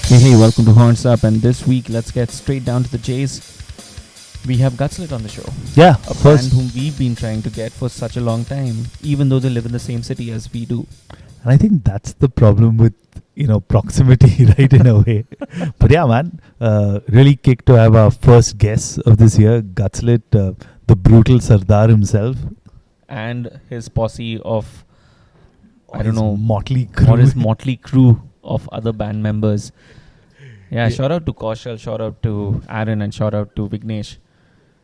Hey, welcome to Horns Up, and this week let's get straight down to the chase. We have Gutslit on the show. Yeah, a band whom we've been trying to get for such a long time, even though they live in the same city as we do. And I think that's the problem with, proximity, right, in a way. But yeah, man, really kicked to have our first guest of this year, Gutslit, the brutal Sardar himself. And his posse of, motley crew. Or his motley crew of other band members. Yeah, shout out to Kaushal, shout out to Aaron, and shout out to Vignesh.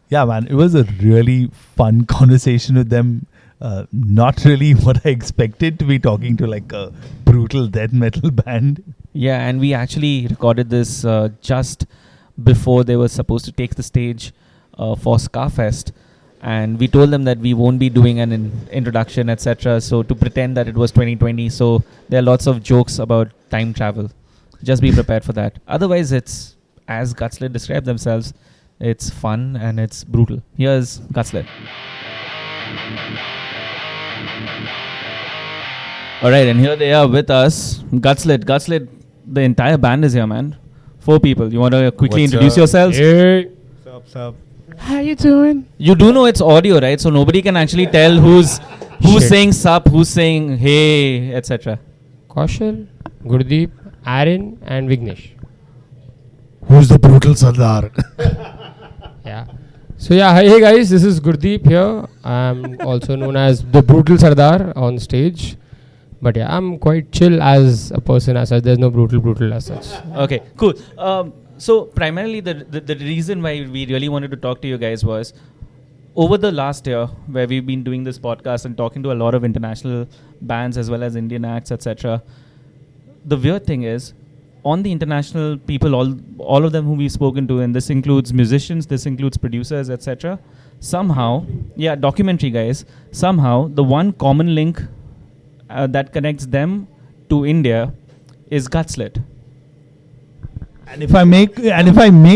Yeah, man, it was a really fun conversation with them. Not really what I expected to be talking to, like a brutal death metal band. Yeah, and we actually recorded this just before they were supposed to take the stage for Scarfest. And we told them that we won't be doing an introduction, etc. So to pretend that it was 2020. So there are lots of jokes about time travel. Just be prepared for that. Otherwise, it's, as Gutslit described themselves, it's fun and it's brutal. Here's Gutslit. Alright, and here they are with us. Gutslit, the entire band is here, man. 4 people. You want to quickly introduce yourselves? Hey. What's up? How you doing? You do know it's audio, right? So nobody can actually tell who's saying sup, who's saying hey, etc. Kaushal, Gurdeep, Aaron, and Vignesh. Who's the brutal Sardar? Yeah. So hey guys, this is Gurdeep here. I'm also known as the brutal Sardar on stage. But yeah, I'm quite chill as a person as such. There's no brutal as such. Okay, cool. So primarily the reason why we really wanted to talk to you guys was over the last year where we've been doing this podcast and talking to a lot of international bands as well as Indian acts, etc. The weird thing is, on the international people, all of them whom we've spoken to, and this includes musicians, this includes producers, etc. Somehow, documentary guys, somehow the one common link that connects them to India is Gutslit. And if I may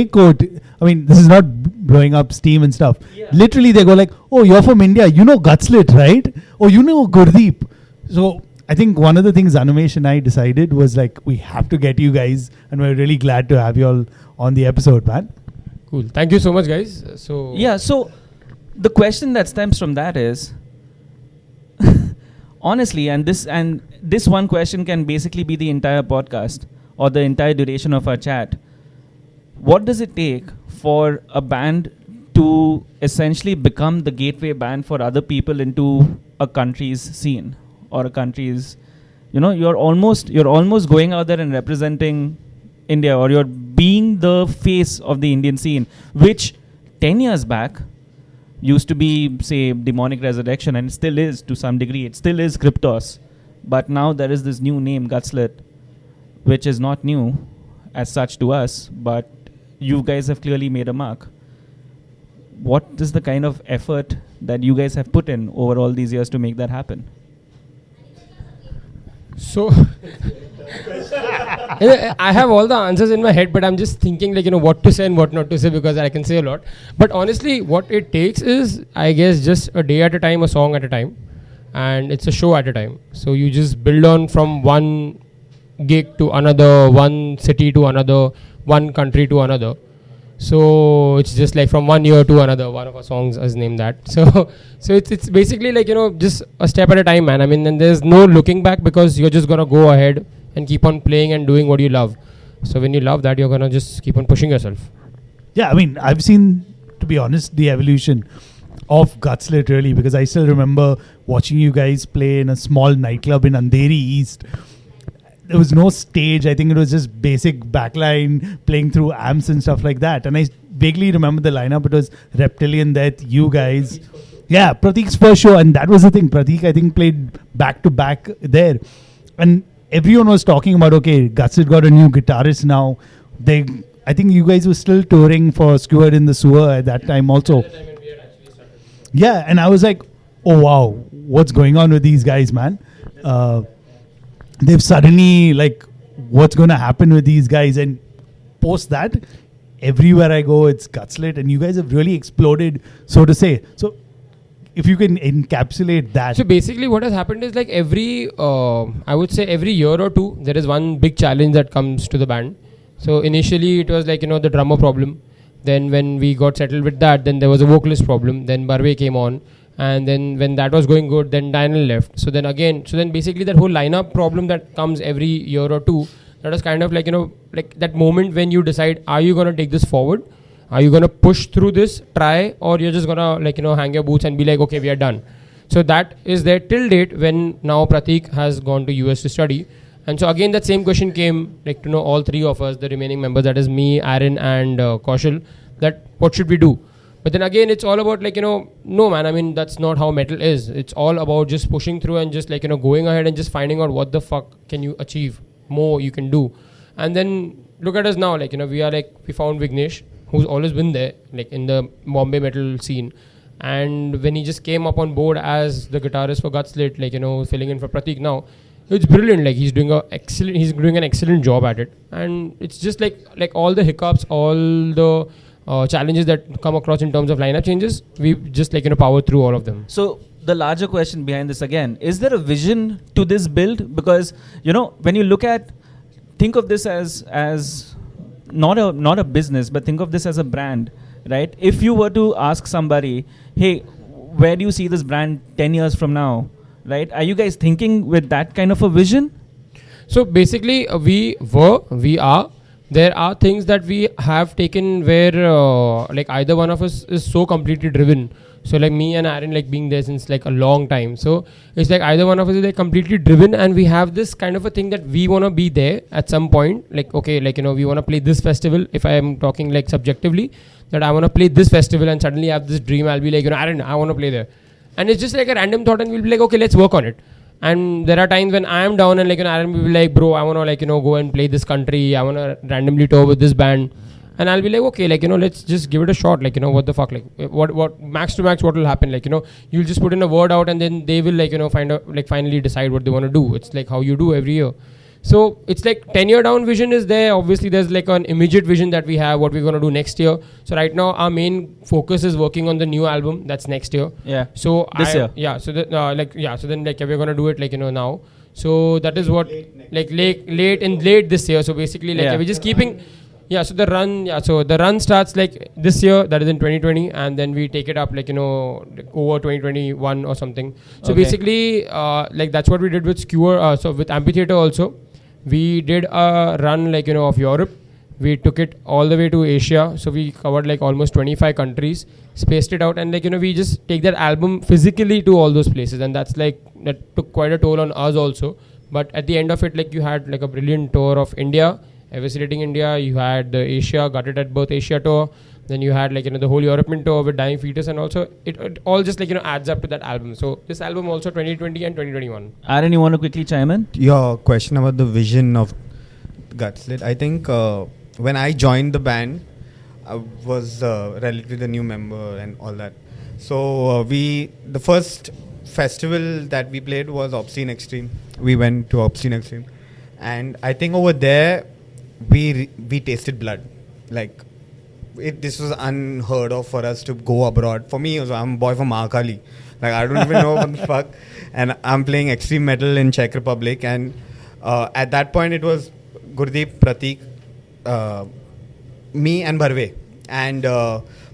quote, I mean, this is not blowing up steam and stuff. Yeah. Literally, they go like, "Oh, you're from India. You know Gutslit, right? Oh, you know Gurdeep." So I think one of the things Animesh and I decided was like, we have to get you guys, and we're really glad to have you all on the episode, man. Cool. Thank you so much, guys. So the question that stems from that is, honestly, and this one question can basically be the entire podcast or the entire duration of our chat. What does it take for a band to essentially become the gateway band for other people into a country's scene or a country's, you're almost going out there and representing India, or you're being the face of the Indian scene, which 10 years back used to be, say, Demonic Resurrection, and it still is to some degree. It still is Kryptos. But now there is this new name, Gutslit, which is not new as such to us, but you guys have clearly made a mark. What is the kind of effort that you guys have put in over all these years to make that happen? So I have all the answers in my head, but I'm just thinking what to say and what not to say, because I can say a lot. But honestly, what it takes is, I guess, just a day at a time, a song at a time, and it's a show at a time. So you just build on from one gig to another, one city to another, one country to another. So it's just like from one year to another. One of our songs is named that. So it's basically just a step at a time, man. I mean, and there's no looking back, because you're just gonna go ahead and keep on playing and doing what you love. So when you love that, you're gonna just keep on pushing yourself. Yeah, I mean, I've seen, to be honest, the evolution of Gutslit, really, because I still remember watching you guys play in a small nightclub in Andheri East. There was no stage. I think it was just basic backline, playing through amps and stuff like that. And I vaguely remember the lineup. It was Reptilian Death, you guys. Yeah, Prateek's first show. And that was the thing. Prateek, I think, played back to back there. And everyone was talking about, okay, Gutslit got a new guitarist now. I think you guys were still touring for Skewered in the Sewer at that time also. Yeah, and I was like, oh wow, what's going on with these guys, man? They've suddenly, what's going to happen with these guys? And post that, everywhere I go, it's Gutslit, and you guys have really exploded, so to say. So if you can encapsulate that. So basically what has happened is, every, I would say every year or two, there is one big challenge that comes to the band. So initially it was like, the drummer problem. Then when we got settled with that, then there was a vocalist problem. Then Barve came on. And then when that was going good, then Daniel left. So then basically that whole lineup problem that comes every year or two, that was kind of like, like that moment when you decide, are you going to take this forward? Are you going to push through this, try, or you're just going to like, hang your boots and be like, okay, we are done. So that is there till date when now Prateek has gone to US to study. And so again, that same question came like to know all three of us, the remaining members, that is me, Aaron and Kaushal, that what should we do? But then again, it's all about like, no man, I mean, that's not how metal is. It's all about just pushing through and just like, going ahead and just finding out what the fuck can you achieve more you can do. And then look at us now, like, we found Vignesh, who's always been there, like in the Bombay metal scene. And when he just came up on board as the guitarist for Gutslit, like, filling in for Prateek now, it's brilliant. Like he's doing an excellent job at it. And it's just like all the hiccups, all the challenges that come across in terms of lineup changes, we've just like, powered through all of them. So the larger question behind this again, is there a vision to this build? Because, when you think of this as not a business, but think of this as a brand, right? If you were to ask somebody, hey, where do you see this brand 10 years from now, right? Are you guys thinking with that kind of a vision? So basically, we are. There are things that we have taken where like either one of us is so completely driven. So like me and Aaron like being there since like a long time. So it's like either one of us is like completely driven, and we have this kind of a thing that we want to be there at some point. Like, okay, like, we want to play this festival. If I am talking like subjectively, that I want to play this festival, and suddenly I have this dream, I'll be like, Aaron, I want to play there. And it's just like a random thought, and we'll be like, okay, let's work on it. And there are times when I am down and like, Aaron will be like, bro, I want to like, go and play this country. I want to randomly tour with this band. And I'll be like, okay, like, let's just give it a shot. Like, what the fuck, like, what max to max, what will happen? Like, you'll just put in a word out, and then they will like, find out, like, finally decide what they want to do. It's like how you do every year. So it's like 10-year down vision is there. Obviously, there's like an immediate vision that we have, what we're going to do next year. So right now, our main focus is working on the new album. That's next year. Yeah. So this year. Yeah. So then like we're going to do it like, now. So that is what like late this year. So basically like we're just keeping. Yeah. So the run starts like this year. That is in 2020, and then we take it up like, like over 2021 or something. So basically, like that's what we did with Skewer. So with Amphitheater also. We did a run like, of Europe. We took it all the way to Asia. So we covered like almost 25 countries, spaced it out, and like, we just take that album physically to all those places. And that's like, that took quite a toll on us also. But at the end of it, like you had like a brilliant tour of India, eviscerating India. You had the Asia, got it at Birth Asia tour. Then you had like, the whole European tour with Dying Fetus, and also it all just like, adds up to that album. So this album also 2020 and 2021. Aaron, you want to quickly chime in? Your question about the vision of Gutslit. I think when I joined the band, I was relatively the new member and all that. So the first festival that we played was Obscene Extreme. We went to Obscene Extreme, and I think over there we tasted blood. Like, this was unheard of for us to go abroad. For me, I'm a boy from Mahakali. Like, I don't even know what the fuck. And I'm playing extreme metal in Czech Republic. And at that point, it was Gurdeep, Prateek, me and Bharve. And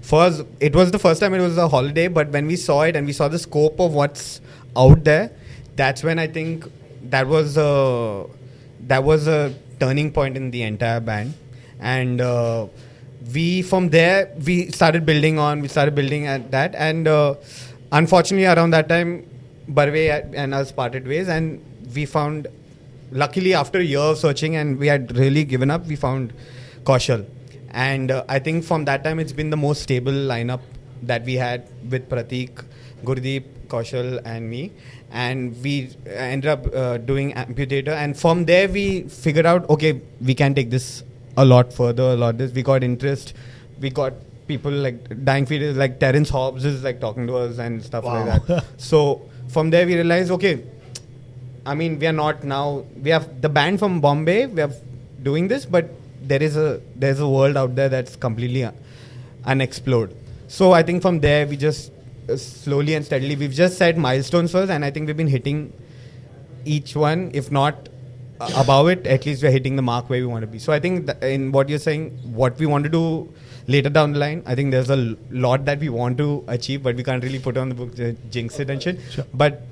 first, it was the first time it was a holiday. But when we saw it and we saw the scope of what's out there, that's when I think that was a turning point in the entire band. And from there, we started building at that. And unfortunately, around that time, Barve and us parted ways. And we found, luckily, after a year of searching, and we had really given up, we found Kaushal. And I think from that time, it's been the most stable lineup that we had with Prateek, Gurdeep, Kaushal, and me. And we ended up doing Amphitheater. And from there, we figured out, okay, we can take this a lot further, we got interest. We got people like Dying Fetus, like Terence Hobbs is like talking to us and stuff like that. So from there we realized, okay, I mean, we have the band from Bombay, we are doing this, but there's a world out there that's completely unexplored. So I think from there we just slowly and steadily, we've just set milestones first, and I think we've been hitting each one, if not above it, at least we're hitting the mark where we want to be. So I think in what you're saying, what we want to do later down the line, I think there's a lot that we want to achieve, but we can't really put on the book, jinx it and shit. Sure. But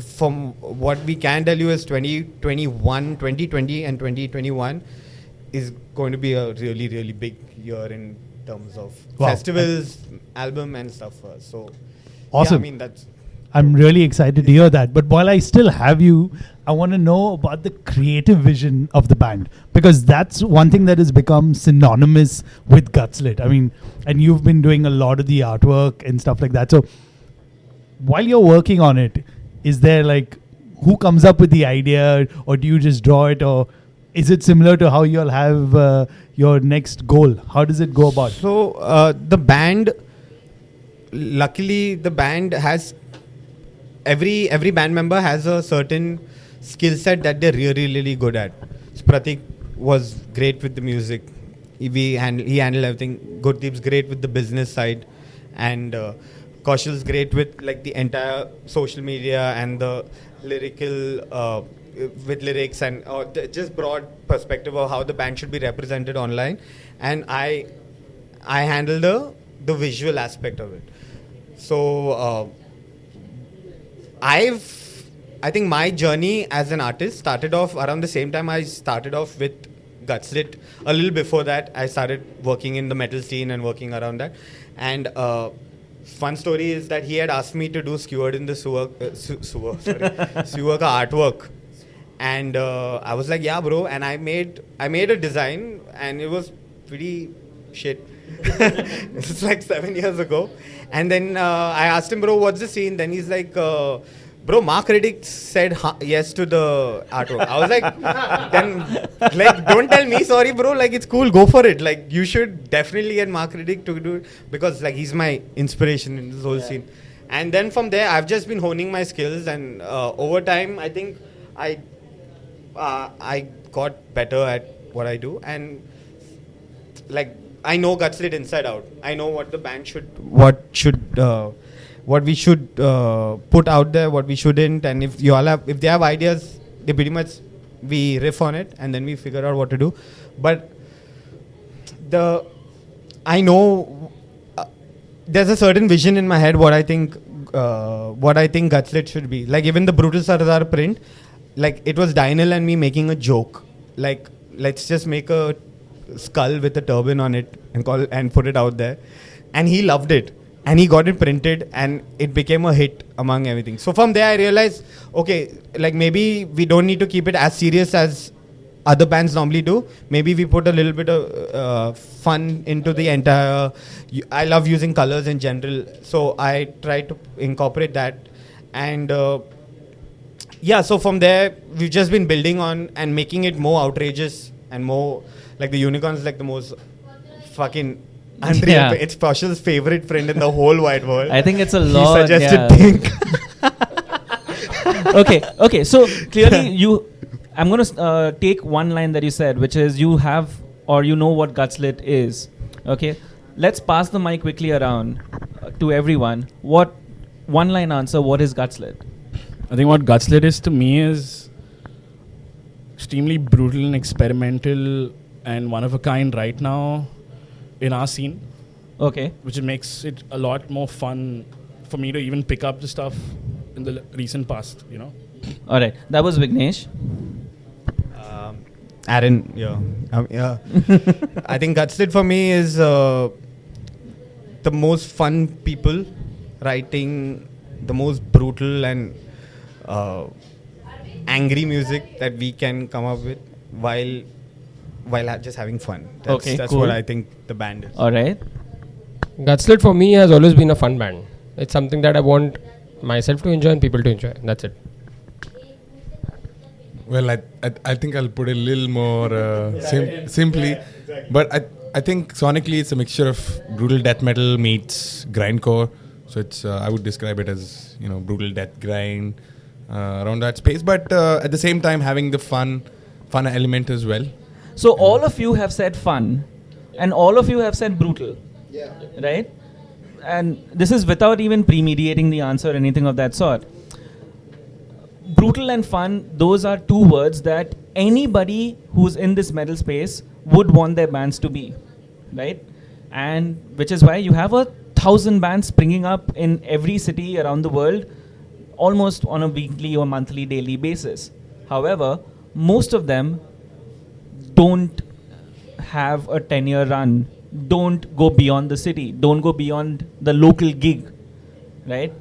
from what we can tell you is 2020 and 2021 is going to be a really, really big year in terms of festivals, album and stuff for us. So awesome. Yeah, I mean, I'm really excited to hear that. But while I still have you, I want to know about the creative vision of the band, because that's one thing that has become synonymous with Gutslit. I mean, and you've been doing a lot of the artwork and stuff like that. So while you're working on it, is there like, who comes up with the idea, or do you just draw it, or is it similar to how you'll have your next goal? How does it go about? So the band, luckily the band has, every band member has a certain skill set that they're really, really good at. So Pratik was great with the music. He handled everything. Gurdeep's great with the business side. And Kaushal's great with like the entire social media and the lyrical, with lyrics and just broad perspective of how the band should be represented online. And I handle the visual aspect of it. So I think my journey as an artist started off around the same time I started off with Gutslit. A little before that, I started working in the metal scene and working around that. And fun story is that he had asked me to do Skewered in the Sewer ka artwork. And I was like, yeah, bro. And I made a design, and it was pretty shit. It's like 7 years ago. And then I asked him, bro, what's the scene? Then he's like, bro, Mark Riddick said yes to the artwork. I was like, then, like, don't tell me sorry, bro. Like, it's cool. Go for it. Like, you should definitely get Mark Riddick to do it, because, like, he's my inspiration in this whole scene. And then from there, I've just been honing my skills. And over time, I think I got better at what I do. And, like, I know Gutslit inside out. I know what the band what we should put out there, what we shouldn't, and if they have ideas, they pretty much, we riff on it and then we figure out what to do. But I know there's a certain vision in my head what I think Gutslit should be. Like even the Brutal Sardar print, like it was Daniel and me making a joke. Like let's just make a skull with a turban on it and put it out there, and he loved it. And he got it printed and it became a hit among everything. So from there I realized, okay, like maybe we don't need to keep it as serious as other bands normally do. Maybe we put a little bit of fun into the entire... I love using colors in general. So I try to incorporate that. And yeah, so from there we've just been building on and making it more outrageous and more... Like the unicorn is like the most fucking... Unreal. Yeah. It's Kaushal's favorite friend in the whole wide world. I think it's a lot. He suggested Pink. Okay. So clearly, I'm going to take one line that you said, which is you have or you know what Gutslit is. Okay. Let's pass the mic quickly around to everyone. What one line answer? What is Gutslit? I think what Gutslit is to me is extremely brutal and experimental and one of a kind right now in our scene. Okay. Which makes it a lot more fun for me to even pick up the stuff in the recent past, you know. All right. That was Vignesh. Aaron, yeah. I think Gutslit for me is the most fun people writing the most brutal and angry music that we can come up with while just having fun. That's cool. what I think the band is. All right. Gutslit for me has always been a fun band. It's something that I want myself to enjoy and people to enjoy. That's it. Well, I think I'll put it a little more simply. Exactly. But I think sonically it's a mixture of brutal death metal meets grindcore. So it's I would describe it as, you know, brutal death grind around that space. But at the same time having the fun element as well. So all of you have said fun, and all of you have said brutal. Yeah. Right? And this is without even premeditating the answer or anything of that sort. brutal and fun, those are two words that anybody who's in this metal space would want their bands to be, right? And which is why you have 1,000 bands springing up in every city around the world, almost on a weekly or monthly, daily basis. However, most of them don't have a 10-year run, don't go beyond the city, don't go beyond the local gig, right?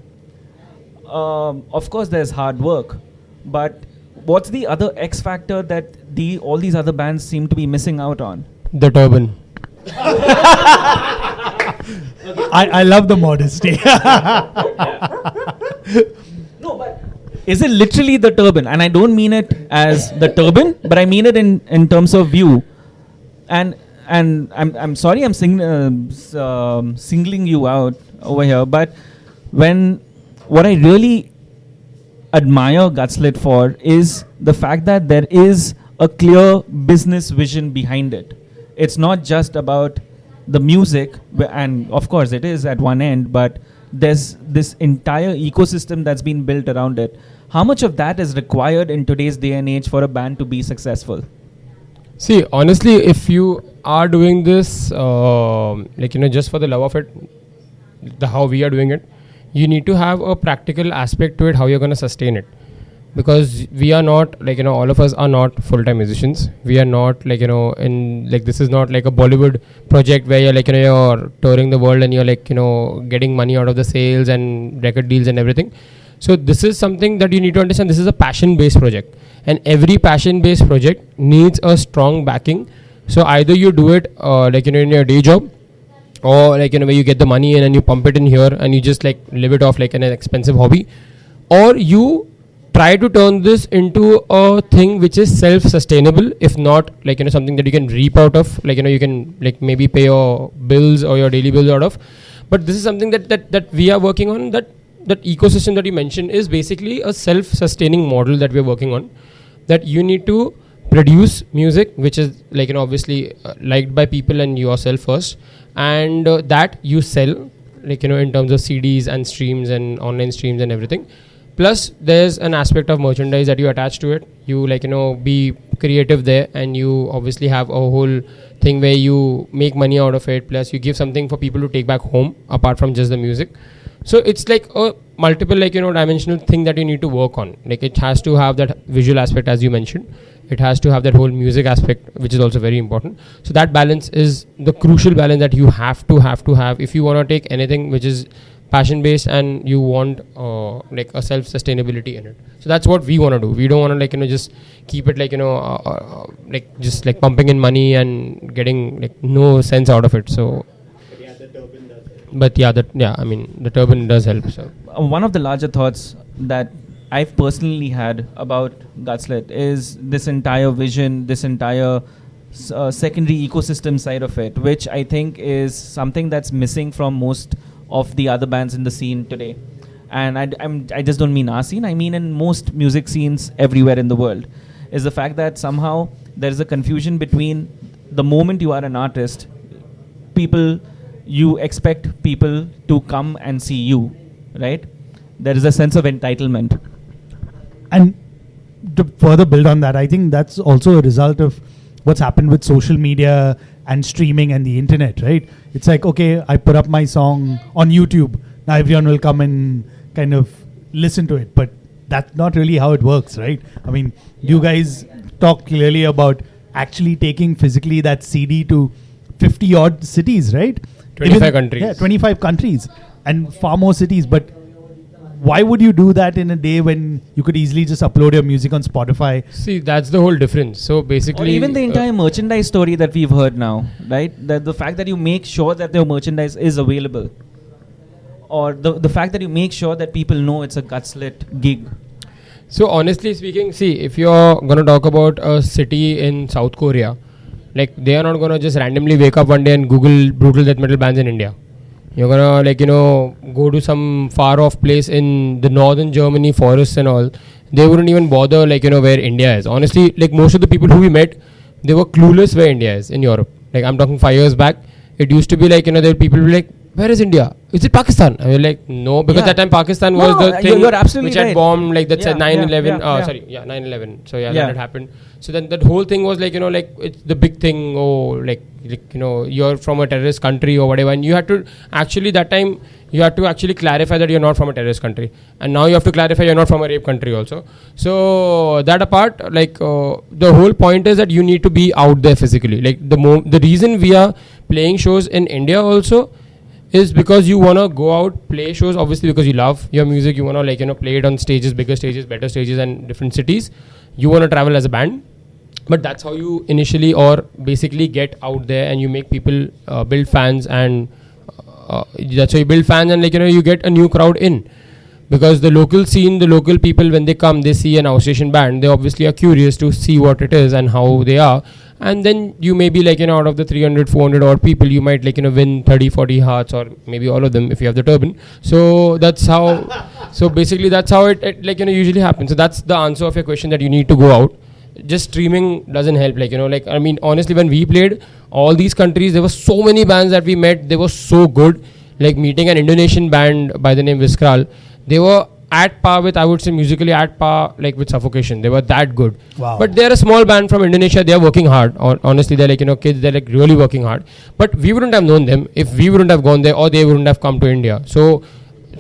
Of course, there's hard work, but what's the other X factor that all these other bands seem to be missing out on? The turban. I love the modesty. No, but is it literally the turban? And I don't mean it as the turban, but I mean it in terms of view. And I'm sorry I'm singling you out over here, but what I really admire Gutslit for is the fact that there is a clear business vision behind it. It's not just about the music, and of course it is at one end, but there's this entire ecosystem that's been built around it. How much of that is required in today's day and age for a band to be successful? See, honestly, if you are doing this, just for the love of it, how we are doing it, you need to have a practical aspect to it, how you're going to sustain it. Because we are not, all of us are not full-time musicians. We are not, this is not like a Bollywood project where you're, you're touring the world and you're, getting money out of the sales and record deals and everything. So this is something that you need to understand. This is a passion-based project. And every passion-based project needs a strong backing. So either you do it, in your day job, or where you get the money in and you pump it in here and you just live it off like an expensive hobby, or you try to turn this into a thing which is self-sustainable, if not something that you can reap out of, you can maybe pay your bills or your daily bills out of. But this is something that we are working on. That ecosystem that you mentioned is basically a self-sustaining model that we are working on, that you need to produce music which is obviously liked by people and yourself first, and that you sell in terms of CDs and streams and online streams and everything. Plus there's an aspect of merchandise that you attach to it. You be creative there, and you obviously have a whole thing where you make money out of it, plus you give something for people to take back home apart from just the music. So it's like a multiple dimensional thing that you need to work on. It has to have that visual aspect, as you mentioned. It has to have that whole music aspect, which is also very important. So that balance is the crucial balance that you have to have if you want to take anything which is passion based and you want a self sustainability in it. So that's what we want to do. We don't want to just keep it just pumping in money and getting no sense out of it. So the turban does help. So one of the larger thoughts that I've personally had about Gutslit is this entire vision, this entire secondary ecosystem side of it, which I think is something that's missing from most of the other bands in the scene today. And I just don't mean our scene, I mean in most music scenes everywhere in the world, is the fact that somehow there is a confusion between the moment you are an artist, you expect people to come and see you, right? There is a sense of entitlement. And to further build on that, I think that's also a result of what's happened with social media and streaming and the internet, right? It's like, okay, I put up my song on YouTube. Now everyone will come and kind of listen to it. But that's not really how it works, right? I mean, you guys talk clearly about actually taking physically that CD to 50 odd cities, right? 25 countries. Yeah, 25 countries and far more cities. But why would you do that in a day when you could easily just upload your music on Spotify? See, that's the whole difference. So basically, or even the entire merchandise story that we've heard now, right? That the fact that you make sure that your merchandise is available, or the fact that you make sure that people know it's a Gutslit gig. So honestly speaking, see, if you're going to talk about a city in South Korea, they are not going to just randomly wake up one day and Google brutal death metal bands in India. You're gonna go to some far off place in the northern Germany, forests and all. They wouldn't even bother where India is. Honestly, most of the people who we met, they were clueless where India is in Europe. I'm talking 5 years back. It used to be there were people who where is India? Is it Pakistan? And we're like, no, because Yeah. that time Pakistan No, was the thing you're absolutely which had right. bombed, like that said Yeah, 9/11. yeah, yeah. Sorry, 9/11. So Yeah. that had happened. So then that whole thing was like, like it's the big thing. Oh, like you're from a terrorist country or whatever, and you had to actually that time you had to actually clarify that you're not from a terrorist country, and now you have to clarify you're not from a rape country also. So that apart, like the whole point is that you need to be out there physically. Like the reason we are playing shows in India also is because you want to go out, play shows, obviously because you love your music, you want to play it on stages, bigger stages, better stages and different cities. You want to travel as a band, but that's how you initially or basically get out there and you make people build fans, and that's how you build fans, and you get a new crowd in. Because the local scene, the local people, when they come, they see an outstation band, they obviously are curious to see what it is and how they are. And then you may be out of the 300, 400 odd people, you might win 30, 40 hearts, or maybe all of them if you have the turban. So that's how, so basically that's how it usually happens. So that's the answer of your question, that you need to go out. Just streaming doesn't help. I mean, honestly, when we played all these countries, there were so many bands that we met. They were so good. Like meeting an Indonesian band by the name Viskral, they were at par with, I would say, musically at par, with Suffocation. They were that good. Wow. But they're a small band from Indonesia. They are working hard. Honestly, they're kids. They're really working hard. But we wouldn't have known them if we wouldn't have gone there, or they wouldn't have come to India.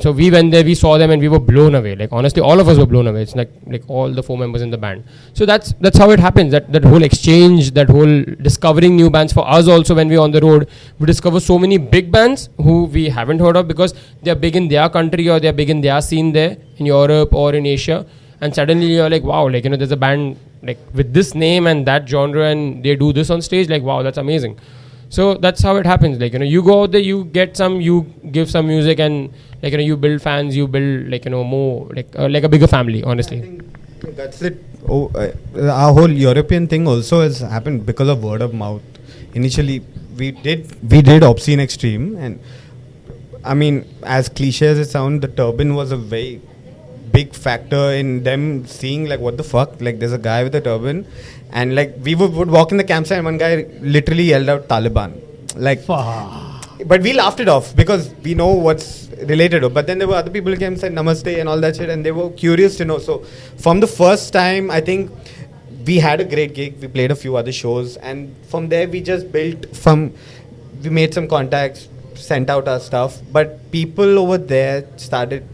So we went there, we saw them, and we were blown away. Honestly, all of us were blown away. It's like all the 4 members in the band. So that's how it happens. That whole exchange, that whole discovering new bands. For us also, when we're on the road, we discover so many big bands who we haven't heard of because they're big in their country, or they're big in their scene there in Europe or in Asia. And suddenly you're like, wow, there's a band with this name and that genre, and they do this on stage. Wow, that's amazing. So that's how it happens. You go out there, you get some, you give some music, and you build fans, you build more like a bigger family. Honestly, I think that's it. Our whole European thing also has happened because of word of mouth. Initially, we did Obscene Extreme, and I mean, as cliche as it sounds, the turban was a very big factor in them seeing what the fuck, there's a guy with a turban, and we would walk in the campsite and one guy literally yelled out Taliban, but we laughed it off because we know what's related to. But then there were other people who came and said namaste and all that shit, and they were curious to know. So from the first time, I think we had a great gig. We played a few other shows, and from there we just built we made some contacts, sent out our stuff, but people over there started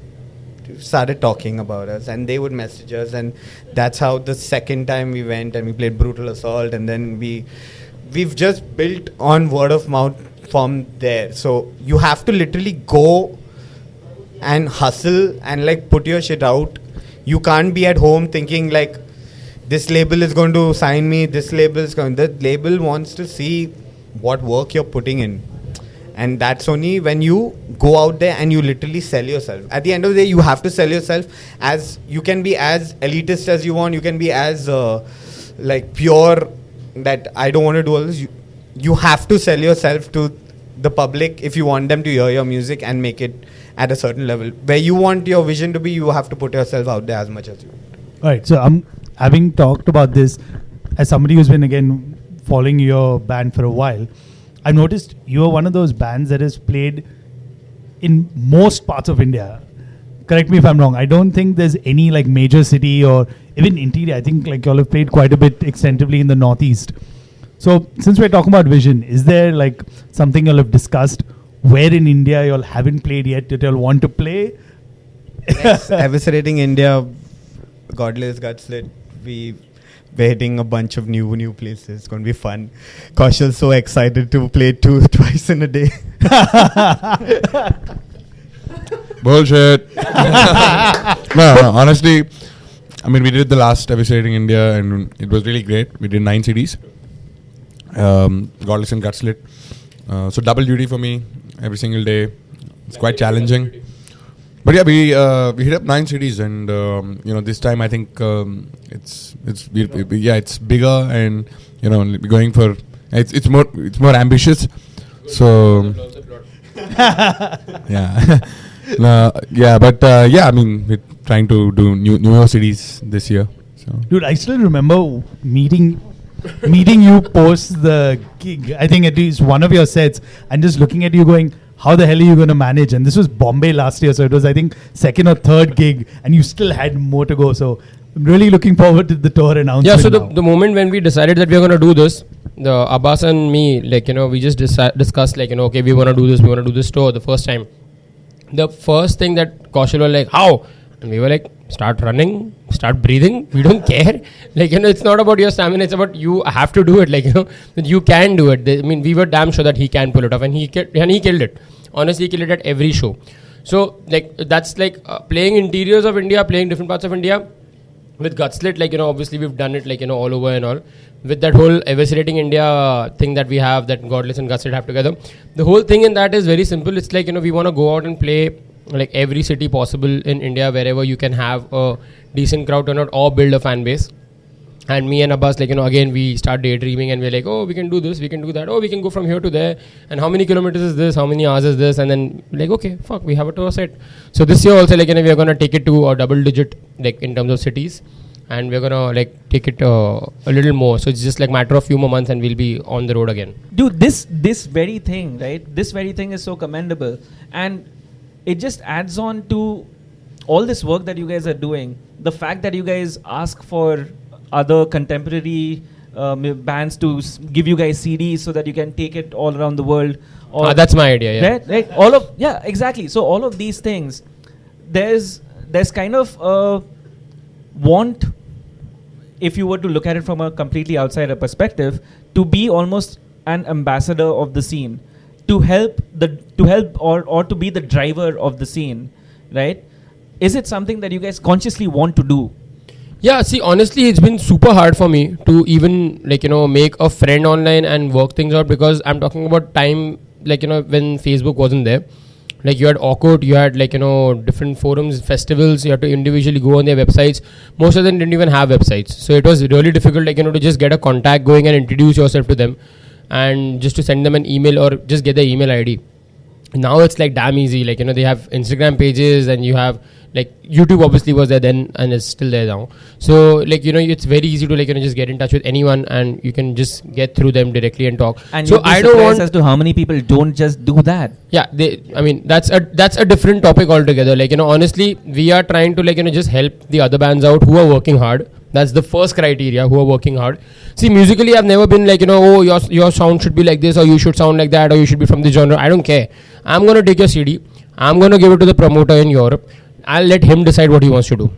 talking about us, and they would message us, and that's how the second time we went and we played Brutal Assault, and then we've just built on word of mouth from there. So you have to literally go and hustle and put your shit out. You can't be at home thinking this label is going to sign me, the label wants to see what work you're putting in. And that's only when you go out there and you literally sell yourself. At the end of the day, you have to sell yourself. As you can be as elitist as you want. You can be as pure that I don't want to do all this. You have to sell yourself to the public if you want them to hear your music and make it at a certain level. Where you want your vision to be, you have to put yourself out there as much as you want. All right. So having talked about this, as somebody who's been again following your band for a while, I've noticed you are one of those bands that has played in most parts of India. Correct me if I'm wrong. I don't think there's any major city or even interior. I think y'all have played quite a bit extensively in the Northeast. So since we're talking about vision, is there something y'all have discussed where in India y'all haven't played yet that y'all want to play? Yes, Eviscerating India, Godless, Gutslit, we're hitting a bunch of new places. It's going to be fun. Kaushal's so excited to play twice in a day. Bullshit. No, honestly, I mean, we did the last Eviscerating India and it was really great. We did 9 CDs. Godless and Gutslit. So double duty for me every single day. It's quite challenging. But yeah, we hit up 9 cities, and this time I think it's bigger, and we're going for it's more ambitious. So yeah, I mean, we're trying to do newer cities this year. So Dude, I still remember meeting you post the gig. I think at least one of your sets, and just looking at you going, how the hell are you going to manage? And this was Bombay last year, so it was, I think, second or third gig, and you still had more to go. So I'm really looking forward to the tour announcement. Yeah, so the moment when we decided that we are going to do this, the Abbas and me, like, we just discussed, like, okay, we want to do this tour the first time. The first thing that Kaushal was like, how? And we were like, start running, start breathing, we don't care. Like, it's not about your stamina, it's about you have to do it. Like, that you can do it. I mean, we were damn sure that he can pull it off, and he killed it. Honestly, he killed it at every show. So, like, that's like playing interiors of India, playing different parts of India. With Gutslit, like, obviously we've done it, like, all over and all. With that whole eviscerating India thing that we have, that Godless and Gutslit have together. The whole thing in that is very simple. It's like, we want to go out and play like every city possible in India, wherever you can have a decent crowd turnout or build a fan base. And me and Abbas, like, again, we start daydreaming and we're like, oh, we can do this, we can do that. Oh, we can go from here to there. And how many kilometers is this? How many hours is this? And then, like, okay, fuck, we have a tour set. So this year also, like, we are going to take it to a double digit, like, in terms of cities. And we're going to, like, take it a little more. So it's just like matter of few more months and we'll be on the road again. Dude, this very thing, right? This very thing is so commendable. And it just adds on to all this work that you guys are doing. The fact that you guys ask for other contemporary bands to give you guys CDs so that you can take it all around the world. Or that's my idea, yeah. Right? Exactly. So all of these things, there's kind of a want, if you were to look at it from a completely outsider perspective, to be almost an ambassador of the scene, to help or to be the driver of the scene, right? Is it something that you guys consciously want to do? Yeah, see, honestly, it's been super hard for me to even, like, make a friend online and work things out, because I'm talking about time, like, when Facebook wasn't there. Like, you had Orkut, you had, like, different forums, festivals, you had to individually go on their websites. Most of them didn't even have websites. So it was really difficult, like, to just get a contact going and introduce yourself to them and just to send them an email or just get their email ID. Now it's like damn easy. Like, they have Instagram pages, and you have, like, YouTube obviously was there then and is still there now. So, like, it's very easy to, like, just get in touch with anyone and you can just get through them directly and talk. And so I don't want as to how many people don't just do that. Yeah, that's a different topic altogether. Like, honestly, we are trying to, like, just help the other bands out who are working hard. That's the first criteria, who are working hard. See, musically, I've never been like, oh, your sound should be like this, or you should sound like that, or you should be from this genre. I don't care. I'm going to take your CD. I'm going to give it to the promoter in Europe. I'll let him decide what he wants to do.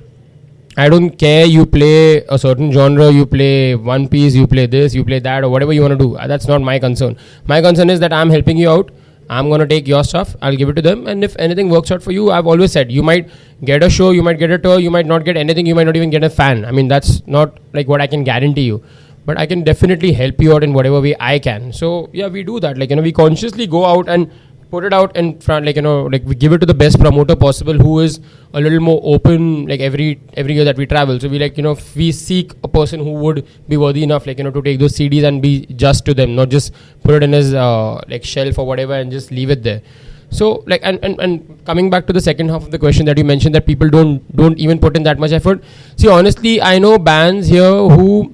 I don't care. You play a certain genre, you play one piece, you play this, you play that, or whatever you want to do. That's not my concern. My concern is that I'm helping you out. I'm going to take your stuff, I'll give it to them, and if anything works out for you, I've always said, you might get a show, you might get a tour, you might not get anything, you might not even get a fan. I mean, that's not like what I can guarantee you, but I can definitely help you out in whatever way I can. So yeah, we do that. Like, we consciously go out and put it out in front, like, like, we give it to the best promoter possible, who is a little more open, like, every year that we travel. So we, like, we seek a person who would be worthy enough, like, to take those CDs and be just to them, not just put it in his like, shelf or whatever and just leave it there. So, like, and coming back to the second half of the question that you mentioned, that people don't even put in that much effort. See, honestly, I know bands here who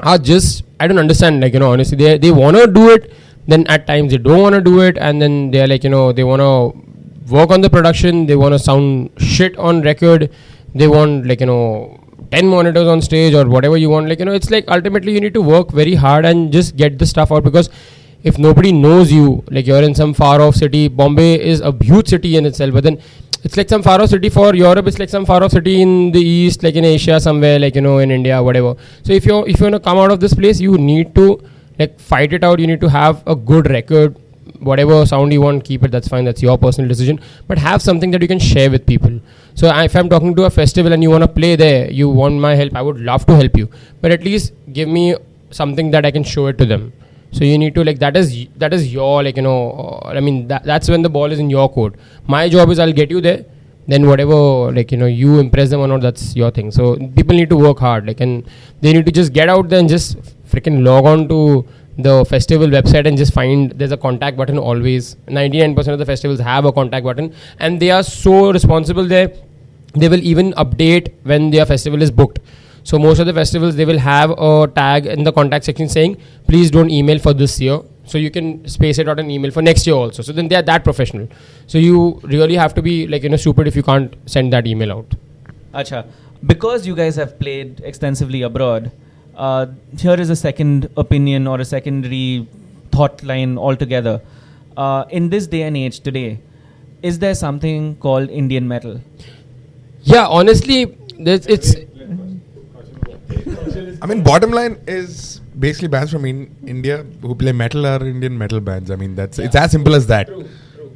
are just, I don't understand, like, honestly, they want to do it, then at times they don't want to do it, and then they're like, they want to work on the production, they want to sound shit on record, they want, like, 10 monitors on stage or whatever you want. Like, it's like ultimately you need to work very hard and just get the stuff out, because if nobody knows you, like, you're in some far off city. Bombay is a huge city in itself, but then it's like some far off city for Europe, it's like some far off city in the East, like in Asia somewhere, like, in India, whatever. So if you want to come out of this place, you need to, like, fight it out. You need to have a good record, whatever sound you want, keep it, that's fine, that's your personal decision, but have something that you can share with people. So if I'm talking to a festival and you want to play there, you want my help, I would love to help you, but at least give me something that I can show it to them. So you need to, like, that is your, like, I mean, that's when the ball is in your court. My job is I'll get you there, then whatever, like, you impress them or not, that's your thing. So people need to work hard, like, and they need to just get out there and just freaking log on to the festival website and just find there's a contact button always. 99% of the festivals have a contact button, and they are so responsible there. They will even update when their festival is booked. So most of the festivals, they will have a tag in the contact section saying, please don't email for this year, So you can space it out an email for next year also. So then they are that professional. So you really have to be like, stupid if you can't send that email out. Acha, because you guys have played extensively abroad, here is a second opinion or a secondary thought line altogether. In this day and age today, is there something called Indian metal? Yeah, honestly, it's I mean, bottom line is basically bands from India who play metal are Indian metal bands. I mean, it's as simple as that.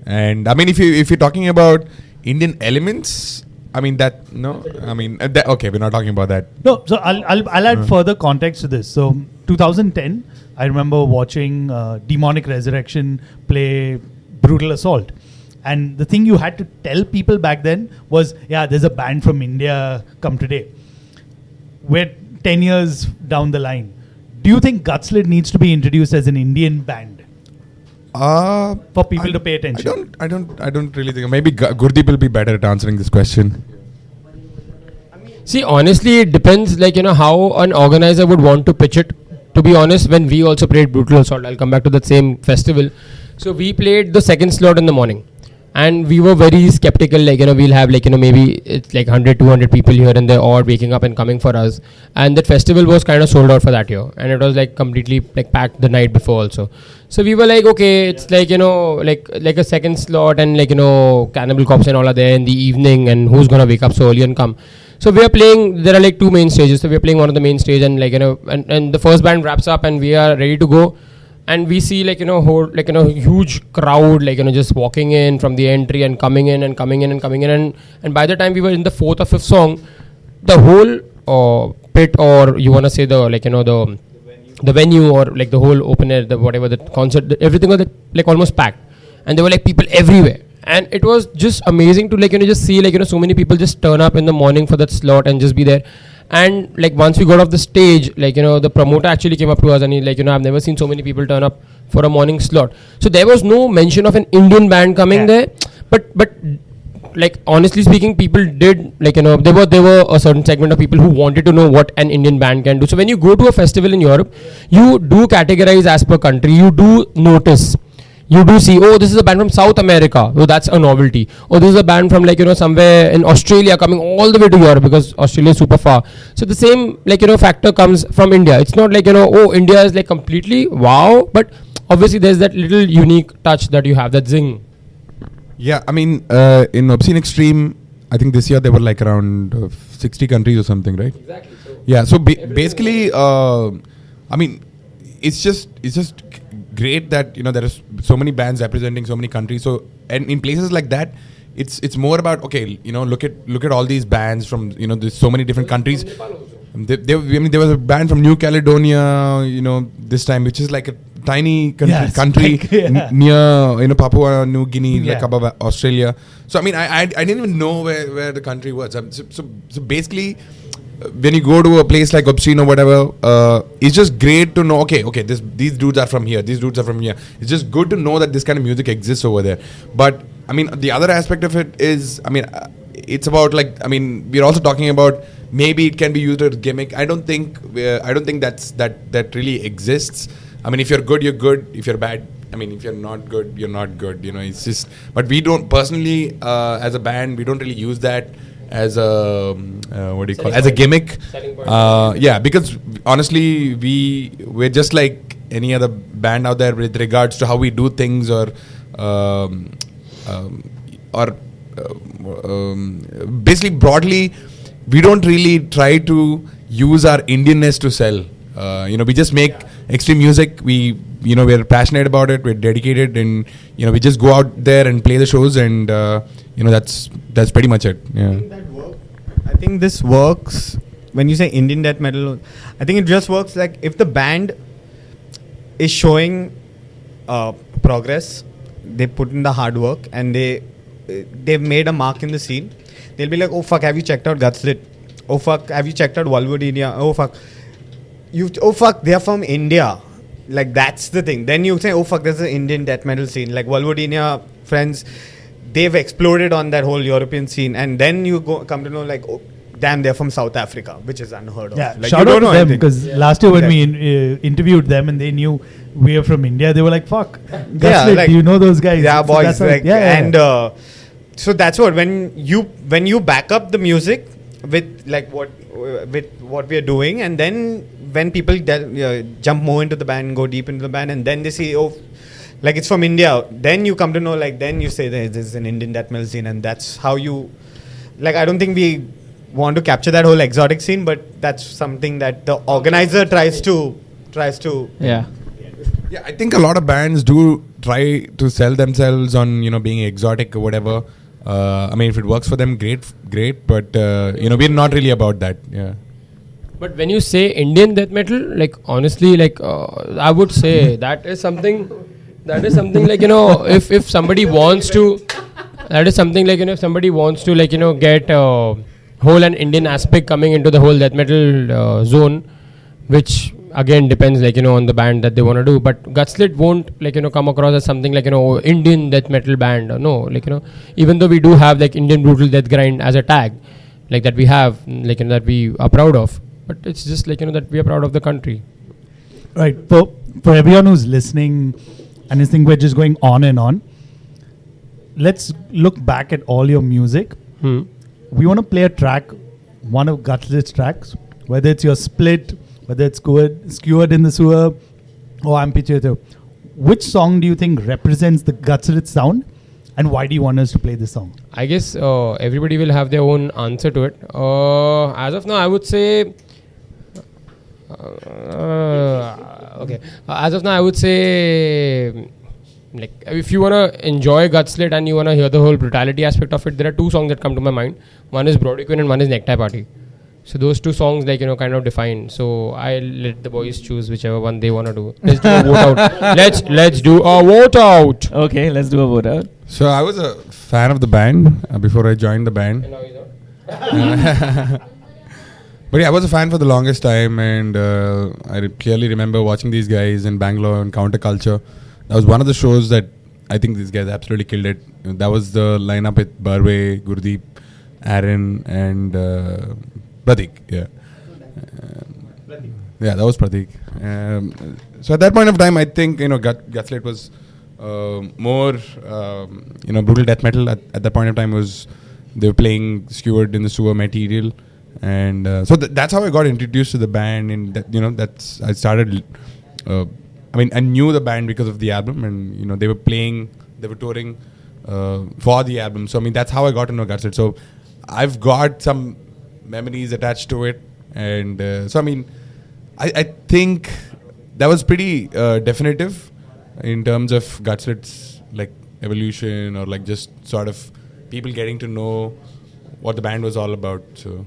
And I mean, if you're talking about Indian elements, I mean okay, we're not talking about that. No, so I'll add further context to this. So 2010, I remember watching Demonic Resurrection play Brutal Assault. And the thing you had to tell people back then was, yeah, there's a band from India come today. We're 10 years down the line. Do you think Gutslit needs to be introduced as an Indian band? For people to pay attention. I don't really think. Maybe Gurdeep will be better at answering this question. See, honestly, it depends, how an organizer would want to pitch it. To be honest, when we also played Brutal Assault, I'll come back to that same festival. So we played the second slot in the morning. And we were very skeptical, we'll have, maybe it's 100, 200 people here and there all waking up and coming for us. And that festival was kind of sold out for that year. And it was, completely, packed the night before also. So we were okay, it's like a second slot and, Cannibal Corpse and all are there in the evening and who's going to wake up so early and come. So we are playing, there are, two main stages. So we are playing one of the main stage and, and the first band wraps up and we are ready to go. And we see huge crowd just walking in from the entry and coming in and coming in and coming in and by the time we were in the fourth or fifth song, the whole pit, or you want to say the the venue or the whole open air, the whatever the concert, everything was almost packed, and there were people everywhere, and it was just amazing to just see so many people just turn up in the morning for that slot and just be there. And once we got off the stage, the promoter actually came up to us and he I've never seen so many people turn up for a morning slot. So there was no mention of an Indian band coming there, but honestly speaking, people did there were a certain segment of people who wanted to know what an Indian band can do. So when you go to a festival in Europe, you do categorize as per country. You do notice. You do see, this is a band from South America. Oh, that's a novelty. This is a band from somewhere in Australia coming all the way to Europe because Australia is super far. So the same factor comes from India. It's not India is completely wow, but obviously there's that little unique touch that you have, that zing. Yeah, I mean, in Obscene Extreme, I think this year there were around 60 countries or something, right? Exactly. So yeah, so basically, I mean, it's just great that there are so many bands representing so many countries. So and in places like that, it's more about look at all these bands from there's so many different countries. There was a band from New Caledonia this time, which is a tiny country near Papua New Guinea, above Australia. So I mean I didn't even know where the country was. So basically, when you go to a place like Obscene or whatever, it's just great to know, okay, these dudes are from here, these dudes are from here. It's just good to know that this kind of music exists over there. But, I mean, the other aspect of it is, I mean, it's about we're also talking about maybe it can be used as a gimmick. I don't think that really exists. I mean, if you're good, you're good. If you're bad, I mean, if you're not good, you're not good. It's just, but we don't, personally, as a band, we don't really use that as a as a gimmick. Because honestly we're just like any other band out there with regards to how we do things, or basically broadly we don't really try to use our Indianness to sell. We just make extreme music. We're passionate about it, we're dedicated, and we just go out there and play the shows, and that's pretty much it. I think this works when you say Indian death metal. I think it just works if the band is showing progress, they put in the hard work, and they've made a mark in the scene. They'll be like, oh fuck, have you checked out Gutslit? Oh fuck, have you checked out Volvodynia? Oh fuck, they're from India. That's the thing. Then you say, oh fuck, there's an Indian death metal scene. Volvodynia friends, they've exploded on that whole European scene, and then you come to know damn, they're from South Africa, which is unheard of. Yeah, Like, shout you out don't to know them anything. because last year when we interviewed them and they knew we are from India, they were like, "Fuck, Gutslit, like- do you know those guys?" Yeah, So boys. that's how- Like, yeah. and so that's what when you back up the music with like what we are doing, and then when people jump more into the band, go deep into the band, and then they see, oh, like it's from India, then you come to know, like then you say this is an Indian death metal scene, and that's how you, like, I don't think we want to capture that whole exotic scene, but that's something that the organizer tries to Yeah. Yeah, I think a lot of bands do try to sell themselves on, you know, being exotic or whatever. I mean, if it works for them, great. But you know, we're not really about that. Yeah. But when you say Indian death metal, like honestly, like I would say that is something like, you know, if somebody wants to, that is something like, you know, if somebody wants to, like, you know, get whole an Indian aspect coming into the whole death metal zone, which again depends, like, you know, on the band that they want to do. But Gutslit won't, like, you know, come across as something like, you know, Indian death metal band. No, like, you know, even though we do have like Indian brutal death grind as a tag, like that we have, like, you know, that we are proud of. But it's just like, you know, that we are proud of the country. Right. For everyone who's listening and is thinking we're just going on and on, let's look back at all your music. We want to play a track, one of Gutslit's tracks, whether it's your Split, whether it's Skewered in the Sewer or Amphitheater. Which song do you think represents the Gutslit sound, and why do you want us to play this song? I guess everybody will have their own answer to it. As of now, I would say. Okay. As of now, I would say, like, if you wanna enjoy Gutslit and you wanna hear the whole brutality aspect of it, there are two songs that come to my mind. One is Broadway Queen and one is Necktie Party. So those two songs, like, you know, kind of define. So I let the boys choose whichever one they wanna do. Let's do a vote out. Let's do a vote out. Okay, let's do a vote out. So I was a fan of the band before I joined the band. And now you know. But yeah, I was a fan for the longest time, and I clearly remember watching these guys in Bangalore on Counterculture. That was one of the shows that I think these guys absolutely killed it. That was the lineup with Barwe, Gurdeep, Aaron, and Pratik. Yeah, yeah, that was Pratik. So at that point of time, I think, you know, Gutslit was more you know, brutal death metal. At that point of time, they were playing Skewered in the Sewer material. And so that's how I got introduced to the band, and that, you know, that's I started. I mean, I knew the band because of the album, and you know, they were touring for the album. So I mean, that's how I got to know Gutslit. So I've got some memories attached to it, and so I mean, I think that was pretty definitive in terms of Gutslit's like evolution, or like just sort of people getting to know what the band was all about. So.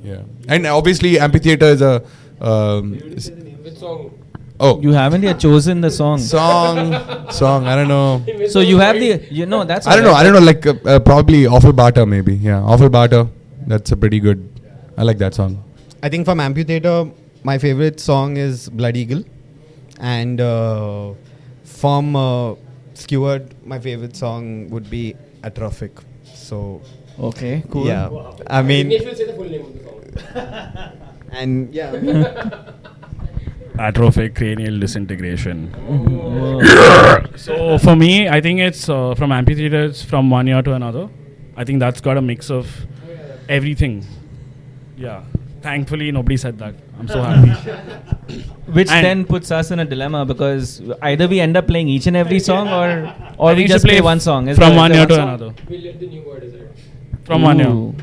Yeah, and obviously Amphitheater is a. Which song? Oh, You haven't yet chosen the song. song. I don't know. So you have the, you know, that's. I don't know. Like probably Awful Barter, maybe. Yeah, Awful Barter. That's a pretty good. I like that song. I think from Amphitheater, my favorite song is Blood Eagle, and from Skewered, my favorite song would be Atrophic. So Okay, cool. yeah, I mean, Animesh will say the full name of the song. and yeah, Atrophic cranial disintegration. Whoa. So for me, I think it's from Amphitheater, it's from one year to another. I think that's got a mix of everything. Yeah. Thankfully, nobody said that. I'm so happy. Which And- then puts us in a dilemma, because either we end up playing each and every song, or I we think just should play one song. Is from there- one is year there to song? another. We'll let the new word decide. From one year. Ooh.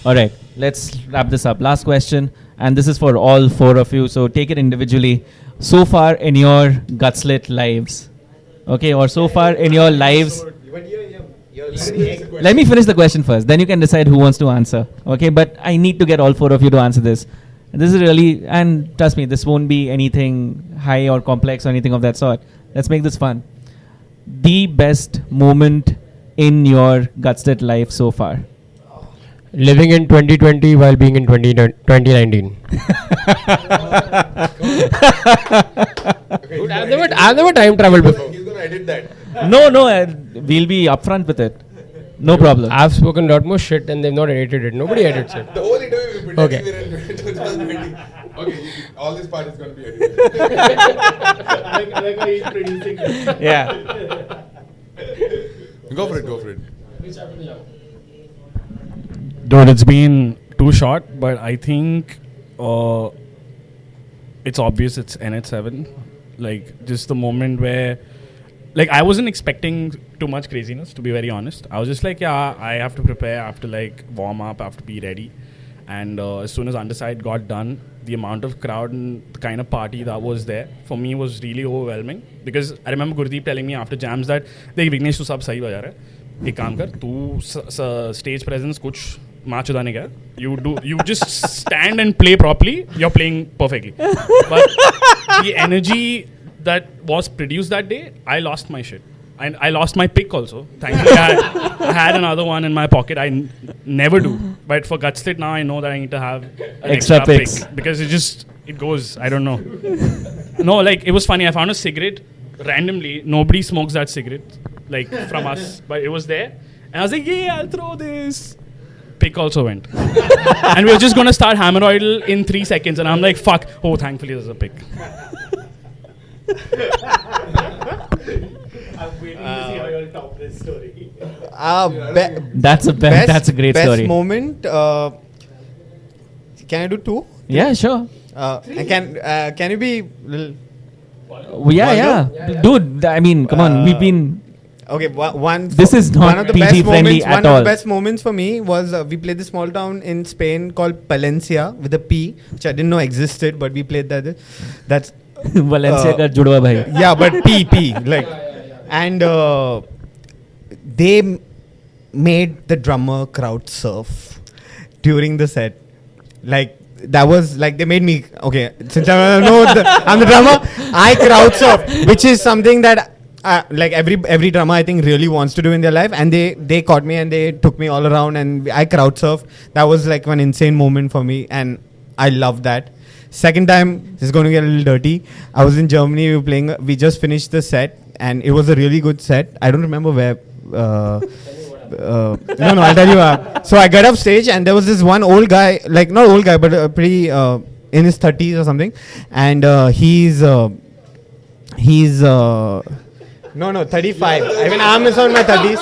All right, let's wrap this up. Last question, and this is for all four of you. So take it individually. So far in your Gutslit lives, okay, or so far in your lives. Let me finish the question first. Then you can decide who wants to answer. Okay, but I need to get all four of you to answer this. This is really, and trust me, this won't be anything high or complex or anything of that sort. Let's make this fun. The best moment in your Gutslit life so far. Living in 2020 while being in 2019. Dude, I've never time traveled before. He's gonna edit that. No, we'll be upfront with it. No problem. I've spoken a lot more shit and they've not edited it. Nobody edits it. The whole interview will be Okay. we're in 2020. Okay, all this part is gonna be edited. I like how he's producing it. Yeah. Go for it. Dude, it's been too short, but I think it's obvious it's NH7. Like, just the moment where, like, I wasn't expecting too much craziness, to be very honest. I was just like, yeah, I have to prepare, I have to, like, warm up, I have to be ready. And as soon as Underside got done, the amount of crowd and the kind of party that was there, for me, was really overwhelming. Because I remember Gurdeep telling me after jams that, "Dekh, Vignesh, tu sab sahi baja raha hai. Ek kaam kar, tu stage presence kuch maa chudane ka. You just stand and play properly, you're playing perfectly." But the energy that was produced that day, I lost my shit. And I lost my pick also. Thankfully, I had another one in my pocket. I never do. But for Gutslit now, I know that I need to have an Extra extra picks. pick. Because it goes, I don't know. No, like, it was funny. I found a cigarette randomly. Nobody smokes that cigarette, like, from us. But it was there. And I was like, yeah, I'll throw this. Pick also went. And we were just going to start Hammeroidal in 3 seconds. And I'm like, fuck. Oh, thankfully there's a pick. I'm waiting to see how you'll top this story. That's a great best story. moment. Can I do two? Yeah, sure. Can you be little? Yeah. Dude, I mean, come on. We've been. Okay, one. This is not one of the PG best friendly moments, at One all. of the best moments for me was we played this small town in Spain called Palencia with a P, which I didn't know existed, but we played that. That's Valencia ka judwa bhai. yeah, but P like, and they made the drummer crowd surf during the set. Like, that was like, they made me, okay, since I'm the drummer, I crowd surf, which is something that like every drummer I think really wants to do in their life. And they caught me and they took me all around and I crowd surf. That was like one insane moment for me and I love that. Second time, this is going to get a little dirty. I was in Germany, we just finished the set and it was a really good set. I don't remember where. No, I'll tell you. So I got up stage and there was this one old guy, like not old guy, but pretty in his 30s or something. And he's 35. I mean, I'm in my 30s.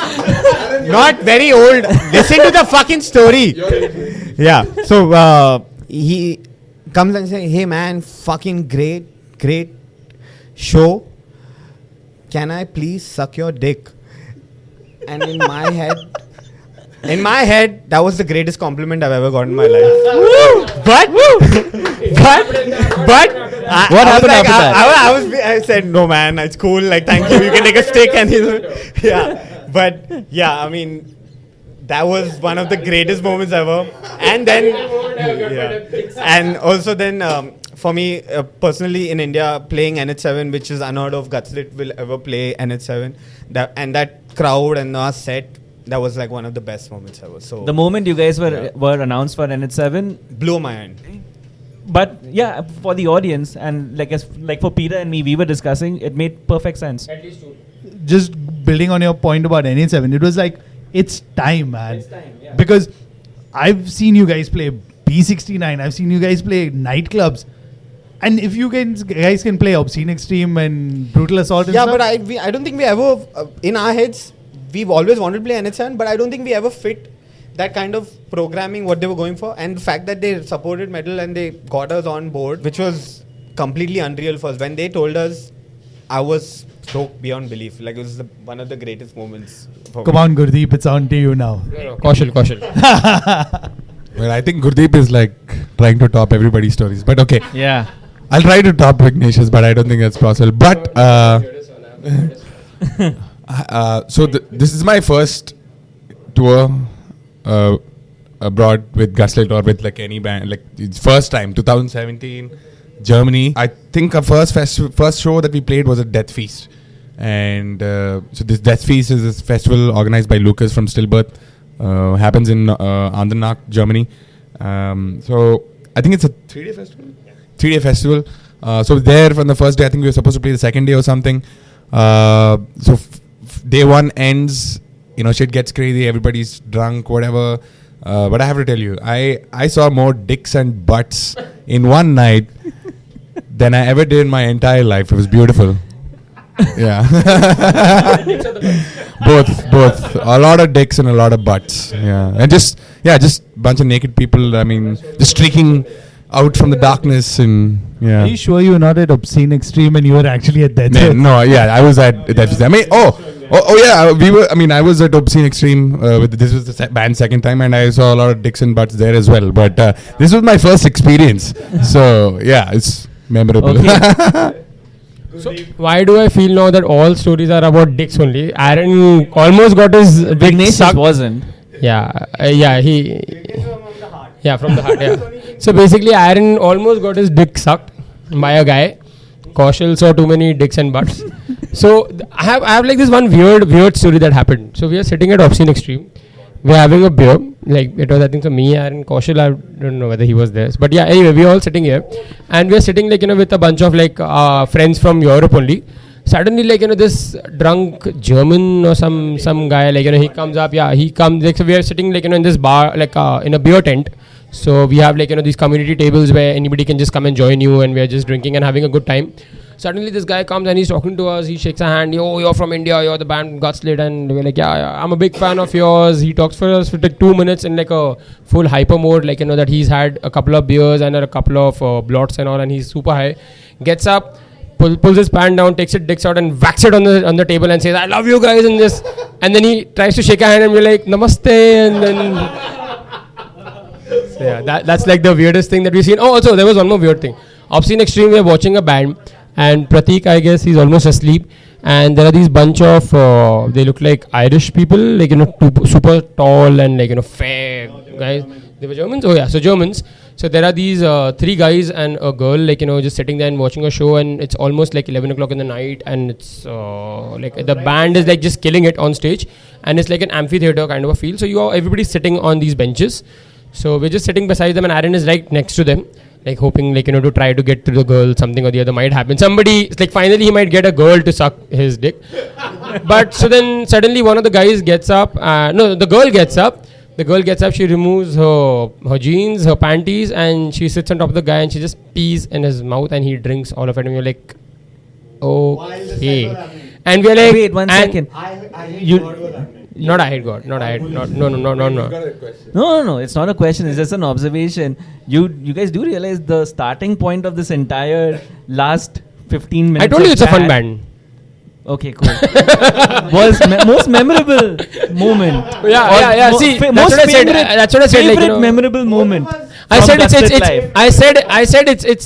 Not very old. Listen to the fucking story. Yeah. So he comes and says, "Hey man, fucking great show. Can I please suck your dick?" And in my head, that was the greatest compliment I've ever gotten in my life. But What happened after that? I said, "No man, it's cool. Like, thank you. You can take a stick." And yeah, but yeah, I mean, that was one of the greatest moments ever. And then, and also then, for me personally in India, playing NH7, which is unheard of, Gutslit will ever play NH7. That crowd and our set, that was like one of the best moments ever. So The moment you guys were announced for NH7, blew my mind. but yeah, for the audience and like for Peter and me, we were discussing, it made perfect sense. At least two. Just building on your point about NH7, it was like, it's time, man. It's time, yeah. Because I've seen you guys play B69, I've seen you guys play nightclubs. And if you guys can play Obscene Extreme and Brutal Assault and Yeah, stuff. but I don't think we ever, in our heads, we've always wanted to play NH7, but I don't think we ever fit that kind of programming, what they were going for. And the fact that they supported metal and they got us on board, which was completely unreal for us. When they told us, I was stoked beyond belief. Like, it was one of the greatest moments for Come me. on, Gurdeep, it's on to you now. No, caution. Well, I think Gurdeep is like trying to top everybody's stories. But okay, Yeah. I'll try to top Ignatius, but I don't think that's possible. But so this is my first tour abroad with Gutslit or with like any band. Like it's first time, 2017, Germany. I think our first show that we played was at Death Feast, and so this Death Feast is this festival organized by Lucas from Stillbirth. Happens in Andernach, Germany. So I think it's a 3-day festival. 3-day festival. So there from the first day, I think we were supposed to play the second day or something. So day one ends, shit gets crazy, everybody's drunk, whatever. But I have to tell you, I saw more dicks and butts in one night than I ever did in my entire life. It was beautiful. Yeah. both. A lot of dicks and a lot of butts. Yeah. And just bunch of naked people, I mean, just streaking out from the darkness and yeah. Are you sure you were not at Obscene Extreme and you were actually at Death Fest? No, yeah, I was at that. I mean, yeah, we were. I mean, I was at Obscene Extreme. This was the band's second time, and I saw a lot of dicks and butts there as well. But this was my first experience, so yeah, it's memorable. Okay. So why do I feel now that all stories are about dicks only? Aaron almost got his dick Ignatius sucked. wasn't. Yeah, from the heart. Yeah. So basically, Aaron almost got his dick sucked by a guy. Kaushal saw too many dicks and butts. So I have like this one weird story that happened. So we are sitting at Obscene Extreme. We're having a beer. Like it was, I think, so me, Aaron, Kaushal. I don't know whether he was there. But yeah, anyway, we're all sitting here, and we're sitting like with a bunch of like friends from Europe only. Suddenly, like this drunk German or some guy, like he comes up. Yeah, he comes. Like, so we are sitting like in this bar, like in a beer tent. So we have like these community tables where anybody can just come and join you, and we are just drinking and having a good time. Suddenly this guy comes and he's talking to us. He shakes our hand. Yo, you're from India. You're the band Gutslit, and we're like, yeah, I'm a big fan of yours. He talks for us for like 2 minutes in like a full hyper mode, like that he's had a couple of beers and a couple of blots and all, and he's super high. Gets up, pulls his pant down, takes his dicks out and whacks it on the table and says, I love you guys, and this. And then he tries to shake our hand and we're like, namaste, and then. So yeah, that's like the weirdest thing that we've seen. Oh, also there was one more weird thing. Obscene Extreme, we are watching a band, and Pratik, I guess, he's almost asleep. And there are these bunch of, they look like Irish people, like super tall and like fair guys. They were Germans. Oh yeah, so Germans. So there are these 3 guys and a girl, like just sitting there and watching a show, and it's almost like 11 o'clock in the night, and it's like the band is like just killing it on stage, and it's like an amphitheater kind of a feel. So everybody's sitting on these benches. So we're just sitting beside them, and Aaron is right next to them, like hoping like to try to get to the girl. Something or the other might happen. Somebody, it's like finally he might get a girl to suck his dick. But so then suddenly one of the guys gets up. The girl gets up. The girl gets up. She removes her jeans, her panties, and she sits on top of the guy, and she just pees in his mouth, and he drinks all of it. And we're like, okay. And we're like, wait 1 second. Not I hate God. No. No. It's not a question. It's just an observation. You guys do realize the starting point of this entire last 15 minutes. I told you it's a fun band. Okay, cool. Was most memorable moment. Yeah. See, that's what I said. Favorite memorable moment. I said it's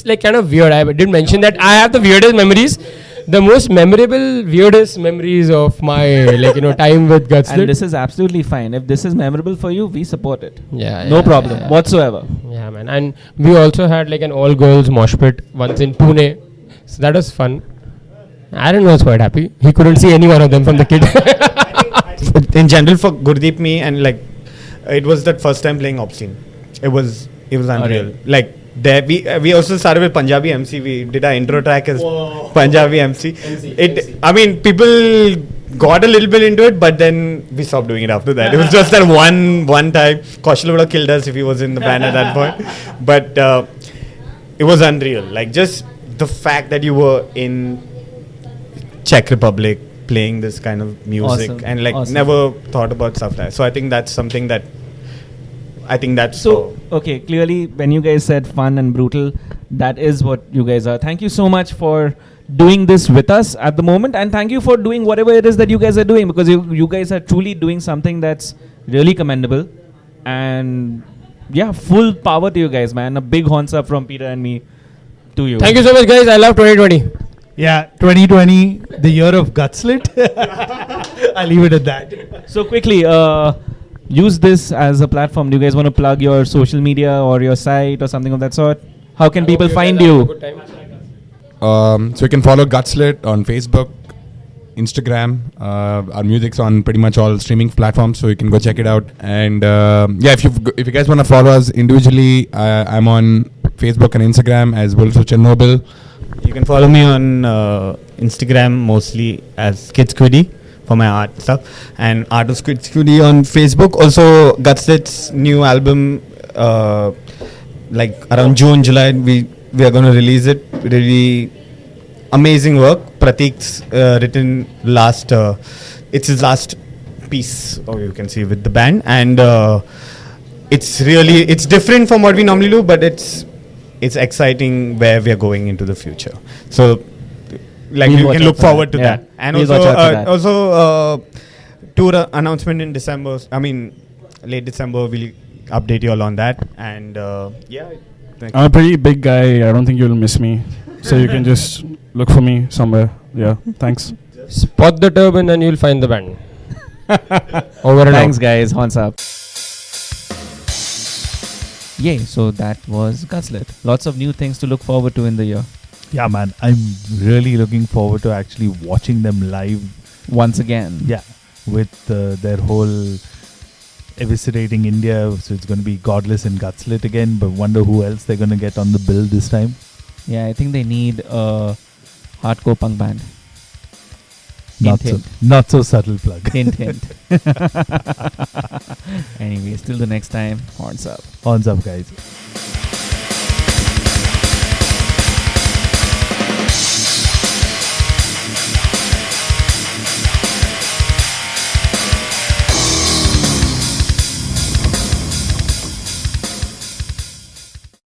like kind of weird. I did mention that I have the weirdest memories. The most memorable, weirdest memories of my time with Gutslit. And this is absolutely fine. If this is memorable for you, we support it. No problem whatsoever. Yeah, man. And we also had like an all-girls mosh pit once in Pune. So that was fun. Aaron was quite happy. He couldn't see any one of them from the kid. In general, for Gurdeep, me, and like, it was that first time playing Obscene. It was unreal. Like, there we also started with Punjabi MC. We did our intro track as Punjabi MC. I mean, people got a little bit into it, but then we stopped doing it after that. It was just that one time. Kaushal would have killed us if he was in the band at that point. But it was unreal. Like, just the fact that you were in Czech Republic playing this kind of music, awesome. And like never thought about stuff like that. So I think that's something that okay, clearly when you guys said fun and brutal, that is what you guys are. Thank you so much for doing this with us at the moment, and thank you for doing whatever it is that you guys are doing, because you guys are truly doing something that's really commendable, and yeah, full power to you guys, man. A big horns up from Peter and me to you. Thank you so much, guys. I love 2020. Yeah, 2020, the year of Gutslit. I'll leave it at that. So quickly, use this as a platform. Do you guys want to plug your social media or your site or something of that sort? How can people find you? So you can follow Gutslit on Facebook, Instagram. Our music's on pretty much all streaming platforms, so you can go check it out. And if you guys want to follow us individually, I'm on Facebook and Instagram as Wolves of Chernobyl. You can follow me on Instagram mostly as Kidsquiddy for my art stuff, and Art of Kidsquiddy on Facebook. Also, Gutslit's new album, like around June, July, we are going to release it. Really amazing work. Pratik's written last, it's his last piece, or you can see with the band, and it's different from what we normally do, but it's exciting where we are going into the future. So, like, We'll you watch can out look for forward that. to Yeah. that. And We'll watch out for that. also tour announcement in December. I mean, late December. We'll update you all on that. And yeah, I'm a pretty big guy. I don't think you'll miss me. So you can just look for me somewhere. Yeah, thanks. Spot the turban and you'll find the band. Over and Thanks, out. guys. Horns up. Yay, so that was Gutslit. Lots of new things to look forward to in the year. Yeah, man, I'm really looking forward to actually watching them live. Once again. Yeah, with their whole eviscerating India. So it's going to be Godless and Gutslit again, but wonder who else they're going to get on the bill this time. Yeah, I think they need a hardcore punk band. Not so subtle plug. Hint, hint. Anyways, till the next time, horns up. Horns up, guys.